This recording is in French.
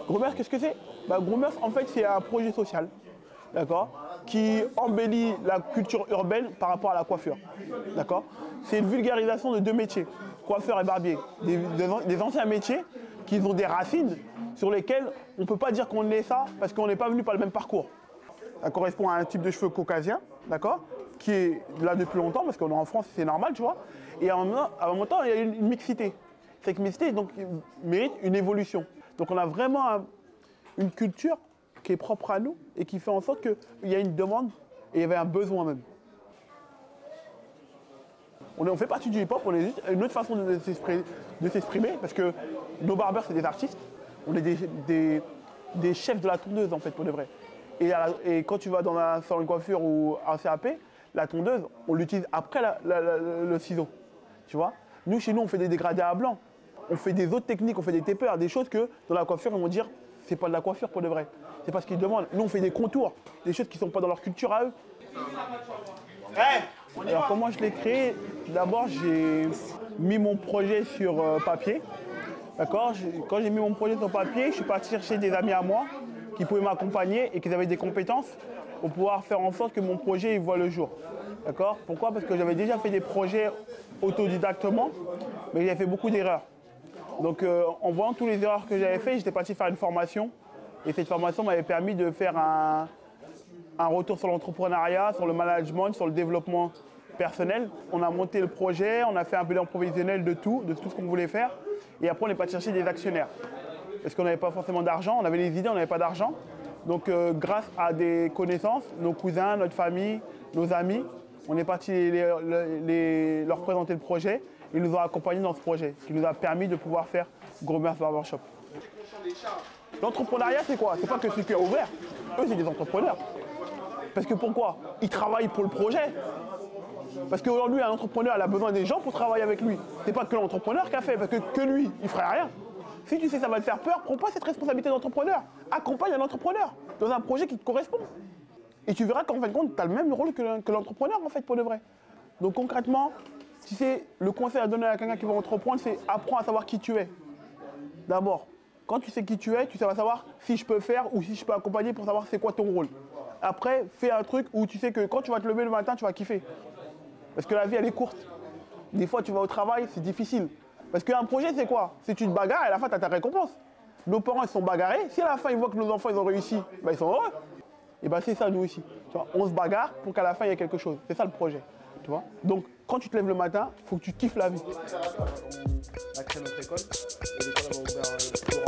Gromers, qu'est-ce que c'est? Gromers, en fait, c'est un projet social, d'accord, qui embellit la culture urbaine par rapport à la coiffure, d'accord. C'est une vulgarisation de deux métiers, coiffeur et barbier, des anciens métiers qui ont des racines sur lesquelles on ne peut pas dire qu'on est ça parce qu'on n'est pas venu par le même parcours. Ça correspond à un type de cheveux caucasien, d'accord, qui est là depuis longtemps parce qu'on est en France, c'est normal, tu vois. Et en même temps, il y a une mixité. Cette mixité donc, mérite une évolution. Donc on a vraiment une culture qui est propre à nous et qui fait en sorte qu'il y a une demande et il y avait un besoin même. On fait partie du hip-hop, on est juste une autre façon de s'exprimer parce que nos barbeurs, c'est des artistes. On est des chefs de la tondeuse, en fait, pour de vrai. Et quand tu vas dans un salon de coiffure ou un CAP, la tondeuse, on l'utilise après le ciseau. Tu vois? Nous, chez nous, on fait des dégradés à blanc. On fait des autres techniques, on fait des tapers, des choses que dans la coiffure, ils vont dire c'est pas de la coiffure pour de vrai. C'est pas ce qu'ils demandent. Nous, on fait des contours, des choses qui ne sont pas dans leur culture à eux. Alors, comment je l'ai créé? D'abord, j'ai mis mon projet sur papier. D'accord? Quand j'ai mis mon projet sur papier, je suis parti chercher des amis à moi qui pouvaient m'accompagner et qui avaient des compétences pour pouvoir faire en sorte que mon projet il voit le jour. D'accord? Pourquoi? Parce que j'avais déjà fait des projets autodidactement, mais j'avais fait beaucoup d'erreurs. Donc en voyant toutes les erreurs que j'avais faites, j'étais parti faire une formation. Et cette formation m'avait permis de faire un retour sur l'entrepreneuriat, sur le management, sur le développement personnel. On a monté le projet, on a fait un bilan provisionnel de tout ce qu'on voulait faire. Et après, on est parti chercher des actionnaires. Parce qu'on n'avait pas forcément d'argent, on avait les idées, on n'avait pas d'argent. Donc grâce à des connaissances, nos cousins, notre famille, nos amis, on est parti leur présenter le projet. Ils nous ont accompagnés dans ce projet, ce qui nous a permis de pouvoir faire Gromers Barbershop. L'entrepreneuriat, c'est quoi? C'est pas que celui qui est ouvert. Eux, c'est des entrepreneurs. Parce que pourquoi? Ils travaillent pour le projet. Parce qu'aujourd'hui, un entrepreneur, il a besoin des gens pour travailler avec lui. C'est pas que l'entrepreneur qui a fait, parce que lui, il ferait rien. Si tu sais que ça va te faire peur, prends pas cette responsabilité d'entrepreneur. Accompagne un entrepreneur dans un projet qui te correspond. Et tu verras qu'en fin de compte, tu as le même rôle que l'entrepreneur, en fait, pour de vrai. Donc concrètement, tu sais, le conseil à donner à quelqu'un qui va entreprendre, c'est apprends à savoir qui tu es. D'abord, quand tu sais qui tu es, tu vas savoir si je peux faire ou si je peux accompagner pour savoir c'est quoi ton rôle. Après, fais un truc où tu sais que quand tu vas te lever le matin, tu vas kiffer. Parce que la vie, elle est courte. Des fois, tu vas au travail, c'est difficile. Parce qu'un projet, c'est quoi? C'est tu te bagarres et à la fin, tu as ta récompense. Nos parents, ils sont bagarrés. Si à la fin, ils voient que nos enfants, ils ont réussi, ben, ils sont heureux. Et ben, c'est ça, nous aussi. Tu vois, on se bagarre pour qu'à la fin, il y ait quelque chose. C'est ça le projet. Tu vois? Donc, quand tu te lèves le matin, il faut que tu kiffes la vie. On a créé notre école. Et l'école, elle va ouvrir